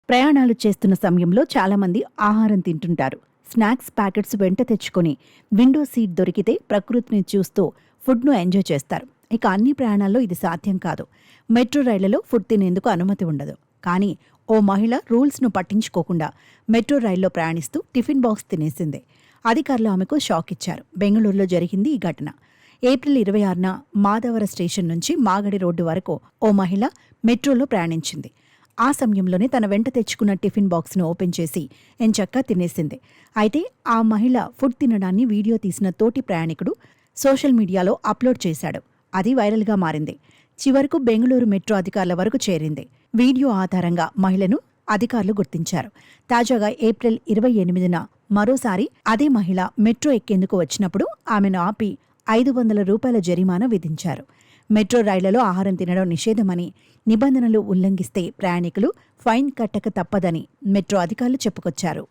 ప్రయాణాలు చేస్తున్న సమయంలో చాలామంది ఆహారం తింటుంటారు. స్నాక్స్ ప్యాకెట్స్ వెంట తెచ్చుకొని విండో సీట్ దొరికితే ప్రకృతిని చూస్తూ ఫుడ్ను ఎంజాయ్ చేస్తారు. ఇక అన్ని ప్రయాణాల్లో ఇది సాధ్యం కాదు. మెట్రో రైళ్లలో ఫుడ్ తినేందుకు అనుమతి ఉండదు. కానీ ఓ మహిళ రూల్స్ను పట్టించుకోకుండా మెట్రో రైల్లో ప్రయాణిస్తూ టిఫిన్ బాక్స్ తినేసింది. అధికారులు ఆమెకు షాక్ ఇచ్చారు. బెంగళూరులో జరిగింది ఈ ఘటన. ఏప్రిల్ 26న మాధవర స్టేషన్ నుంచి మాగడి రోడ్డు వరకు ఓ మహిళ మెట్రోలో ప్రయాణించింది. ఆ సమయంలోనే తన వెంట తెచ్చుకున్న టిఫిన్ బాక్స్ను ఓపెన్ చేసి ఎంచక్కా తినేసింది. అయితే ఆ మహిళ ఫుడ్ తినడాన్ని వీడియో తీసిన తోటి ప్రయాణికుడు సోషల్ మీడియాలో అప్లోడ్ చేశాడు. అది వైరల్గా మారింది. చివరకు బెంగళూరు మెట్రో అధికారుల వరకు చేరింది. వీడియో ఆధారంగా మహిళను అధికారులు గుర్తించారు. తాజాగా ఏప్రిల్ 28న మరోసారి అదే మహిళ మెట్రో ఎక్కేందుకు వచ్చినప్పుడు ఆమెను ఆపి 500 రూపాయల జరిమానా విధించారు. మెట్రో రైళ్లలో ఆహారం తినడం నిషేధమని, నిబంధనలు ఉల్లంఘిస్తే ప్రయాణికులు ఫైన్ కట్టక తప్పదని మెట్రో అధికారులు చెప్పుకొచ్చారు.